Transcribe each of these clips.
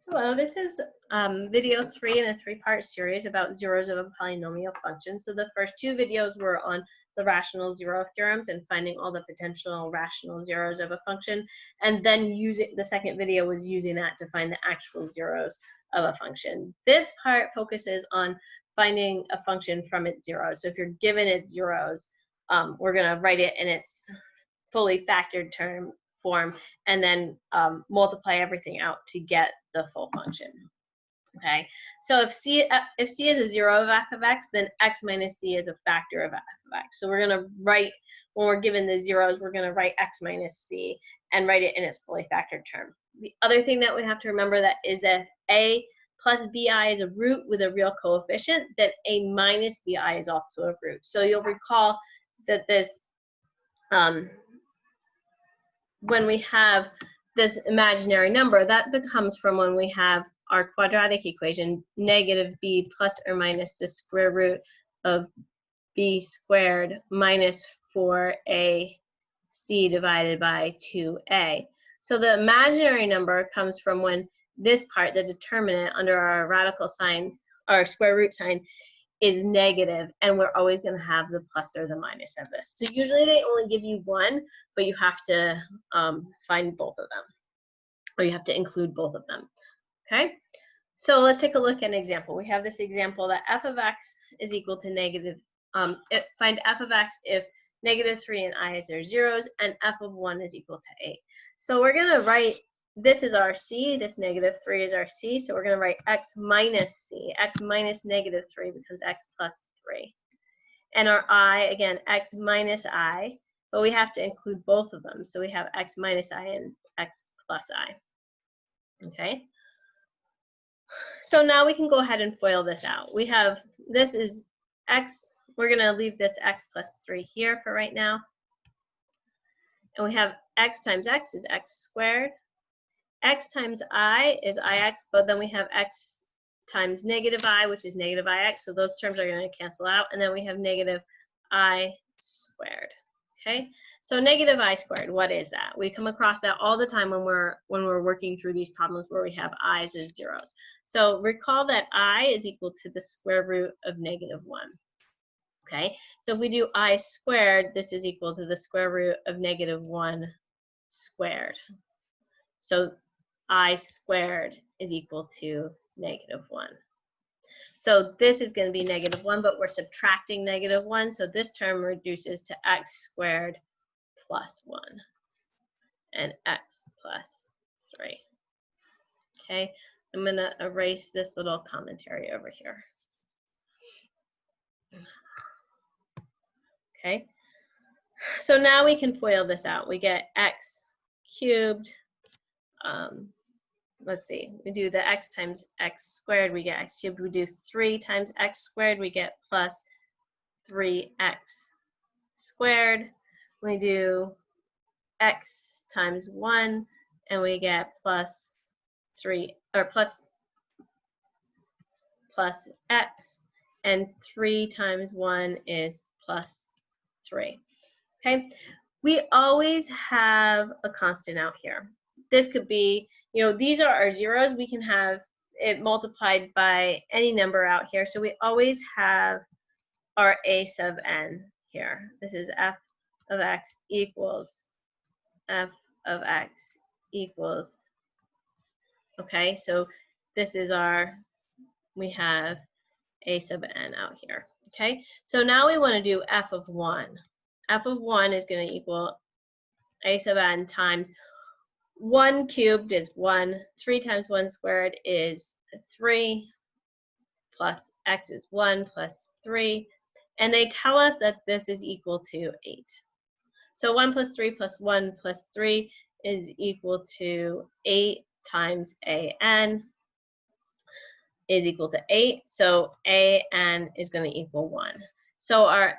Hello, this is video 3 in a 3-part series about zeros of a polynomial function. So the first 2 videos were on the rational zero theorems and finding all the potential rational zeros of a function, and then the second video was using that to find the actual zeros of a function. This part focuses on finding a function from its zeros. So if you're given its zeros, we're going to write it in its fully factored term form and then multiply everything out to get the full function. Okay, so if c is a zero of f of x, then x minus c is a factor of f of x. So we're going to write, when we're given the zeros, we're going to write x minus c and write it in its fully factored term. The other thing that we have to remember that is if a plus bi is a root with a real coefficient, then a minus bi is also a root. So you'll recall that this when we have this imaginary number, that becomes from when we have our quadratic equation, negative b plus or minus the square root of b squared minus 4ac divided by 2a. So the imaginary number comes from when this part, the determinant under our radical sign, our square root sign, is negative, and we're always going to have the plus or the minus of this. So usually they only give you one, but you have to find both of them, or you have to include both of them. Okay, so let's take a look at an example. We have this example that f of x is equal to negative, find f of x if negative 3 and I is their zeros, and f of 1 is equal to 8. So we're going to write, this is our c, this negative 3 is our c, so we're going to write x minus c. X minus negative 3 becomes x plus 3. And our I, again, x minus I, but we have to include both of them. So we have x minus I and x plus I. Okay? So now we can go ahead and FOIL this out. We have, this is x, we're going to leave this x plus 3 here for right now. And we have x times x is x squared. X times I is ix, but then we have x times negative I, which is negative ix, so those terms are going to cancel out, and then we have negative I squared. Okay, so negative I squared, what is that? We come across that all the time when we're working through these problems where we have i's as zeros. So recall that I is equal to the square root of negative 1. Okay, so if we do I squared, this is equal to the square root of negative 1 squared. So I squared is equal to negative 1. So this is going to be negative 1, but we're subtracting negative 1, so this term reduces to x squared plus 1 and x plus 3. Okay, I'm going to erase this little commentary over here. Okay, so now we can FOIL this out. We get x cubed, let's see, we do the x times x squared, we get x cubed. We do 3 times x squared, we get plus 3x squared. We do x times 1, and we get plus 3, or plus x, and 3 times 1 is plus 3. Okay, we always have a constant out here. This could be, you know, these are our zeros. We can have it multiplied by any number out here. So we always have our a sub n here. This is f of x equals f of x equals. Okay, so this is our, we have a sub n out here. Okay, so now we want to do f of 1. F of 1 is going to equal a sub n times 1 cubed is 1, 3 times 1 squared is 3, plus x is 1 plus 3, and they tell us that this is equal to 8. So 1 plus 3 plus 1 plus 3 is equal to 8 times an is equal to 8, so an is going to equal 1. So our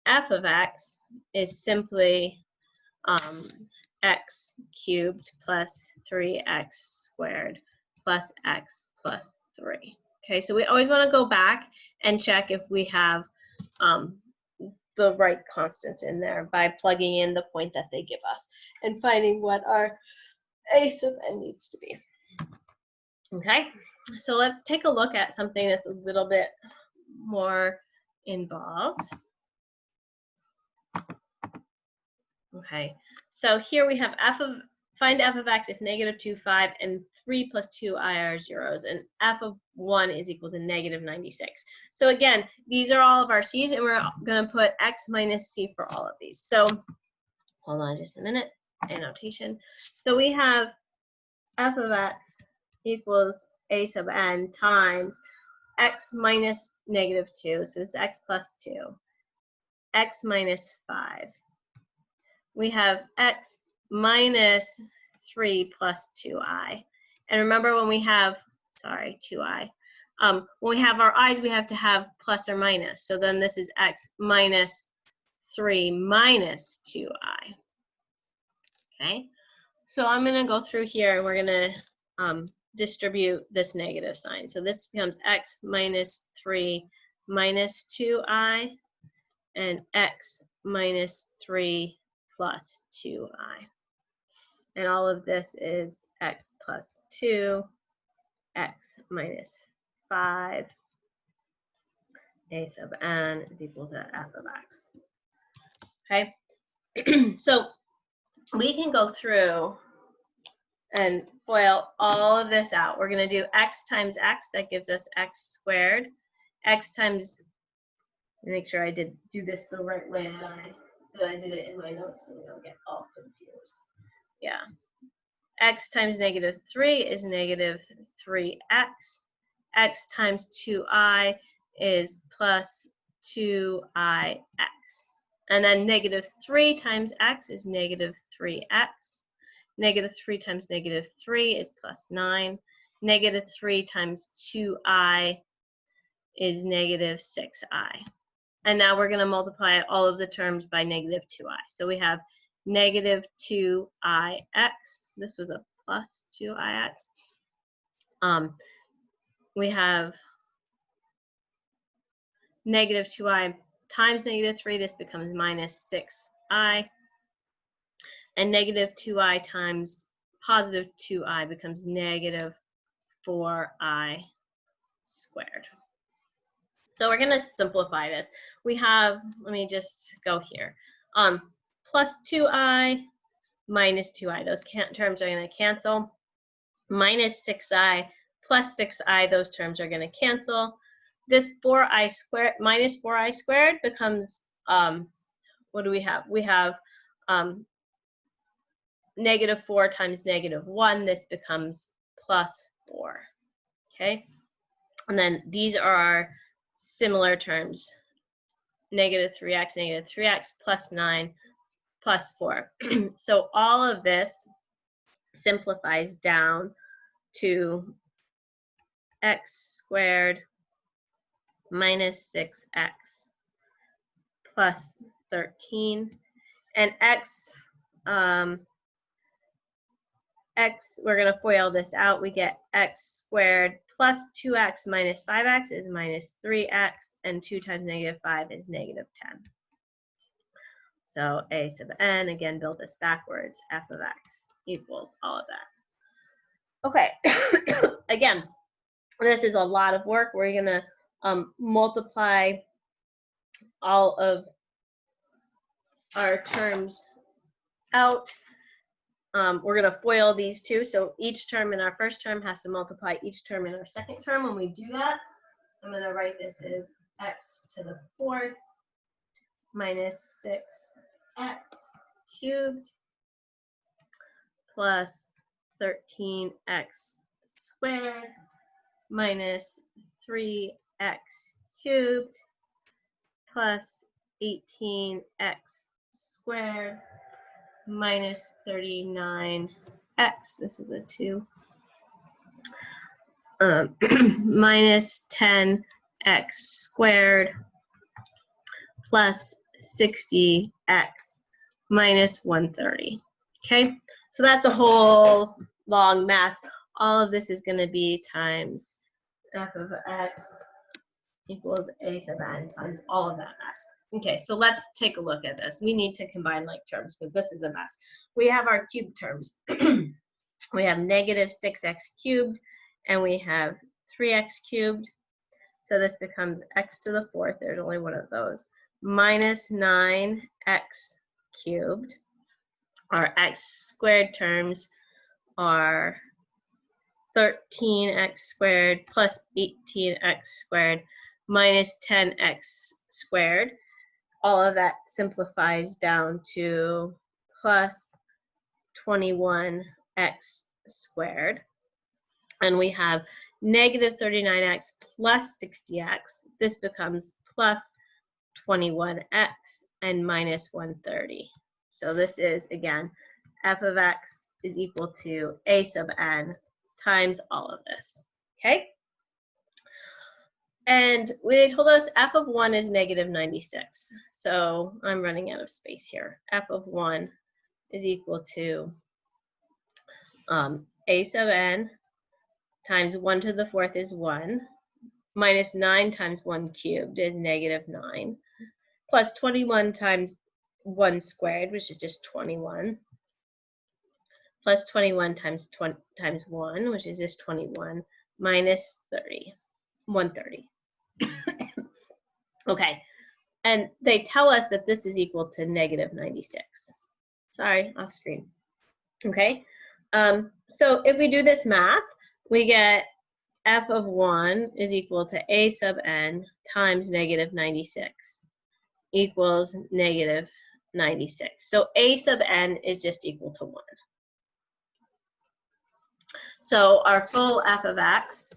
f of x is simply x cubed plus 3x squared plus x plus 3. Okay, so we always want to go back and check if we have the right constants in there by plugging in the point that they give us and finding what our a sub n needs to be. Okay, so let's take a look at something that's a little bit more involved. Okay, so here we have find f of x if negative 2, 5, and 3 plus 2i are zeros, and f of 1 is equal to negative 96. So again, these are all of our c's, and we're going to put x minus c for all of these. So hold on just a minute, annotation. So we have f of x equals a sub n times x minus negative 2, so this is x plus 2, x minus 5. We have x minus 3 plus 2i. And remember when we have, 2i. When we have our i's, we have to have plus or minus. So then this is x minus 3 minus 2i. Okay? So I'm going to go through here and we're going to distribute this negative sign. So this becomes x minus 3 minus 2i and x minus 3 plus 2i. And all of this is x plus 2, x minus 5, a sub n is equal to f of x. Okay, so we can go through and FOIL all of this out. We're going to do x times x, that gives us x squared. X times, make sure I did do this the right way that I did it in my notes so we don't get all confused. Yeah. X times negative 3 is negative 3x. X times 2i is plus 2ix. And then negative 3 times x is negative 3x. Negative 3 times negative 3 is plus 9. Negative 3 times 2i is negative 6i. And now we're going to multiply all of the terms by negative 2i. So we have negative 2ix. This was a plus 2ix. We have negative 2i times negative 3. This becomes minus 6i. And negative 2i times positive 2i becomes negative 4i squared. So we're going to simplify this. We have, let me just go here, plus 2i minus 2i. Those terms are going to cancel. Minus 6i plus 6i, those terms are going to cancel. This 4i squared minus 4i squared becomes, what do we have? We have negative 4 times negative 1. This becomes plus 4. Okay? And then these are our similar terms. Negative 3x plus 9 plus 4. So all of this simplifies down to x squared minus 6x plus 13. And x, we're going to FOIL this out. We get x squared plus 2x minus 5x is minus 3x, and 2 times negative 5 is negative 10. So a sub n, again, build this backwards, f of x equals all of that. Okay, again, this is a lot of work. We're going to multiply all of our terms out. We're going to FOIL these two. So each term in our first term has to multiply each term in our second term. When we do that, I'm going to write this as x to the 4th minus 6x cubed plus 13x squared minus 3x cubed plus 18x squared minus 39x, this is a 2, minus 10x squared plus 60x minus 130. Okay, so that's a whole long mass. All of this is going to be times f of x equals a sub n times all of that mass. Okay, so let's take a look at this. We need to combine like terms because this is a mess. We have our cubed terms. We have negative 6x cubed and we have 3x cubed. So this becomes x to the fourth, there's only one of those, minus 9x cubed. Our x squared terms are 13x squared plus 18x squared minus 10x squared. All of that simplifies down to plus 21x squared. And we have negative 39x plus 60x. This becomes plus 21x and minus 130. So this is, again, f of x is equal to a sub n times all of this, okay? And they told us f of 1 is negative 96. So I'm running out of space here. F of 1 is equal to a sub n times 1 to the fourth is 1, minus 9 times 1 cubed is negative 9, plus 21 times 1 squared, which is just 21, plus 21 times 1, which is just 21, minus 130. Okay, and they tell us that this is equal to negative 96. Sorry, off screen. Okay, so if we do this math, we get f of 1 is equal to a sub n times negative 96 equals negative 96. So a sub n is just equal to 1. So our full f of x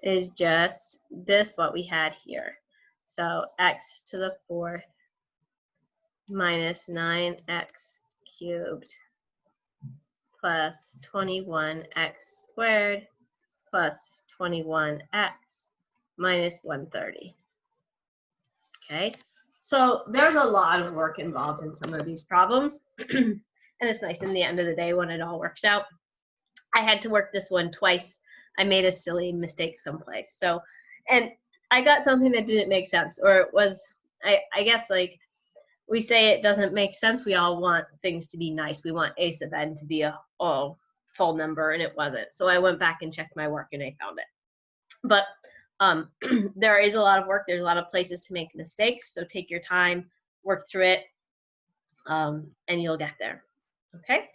is just this, what we had here. So x to the fourth minus 9x cubed plus 21x squared plus 21x minus 130. Okay, so there's a lot of work involved in some of these problems. And it's nice in the end of the day when it all works out. I had to work this one twice. I made a silly mistake someplace. So, and I got something that didn't make sense, or it was, I guess, like, we say it doesn't make sense. We all want things to be nice. We want a sub n to be a full number, and it wasn't. So I went back and checked my work, and I found it. But there is a lot of work. There's a lot of places to make mistakes. So take your time, work through it, and you'll get there. Okay?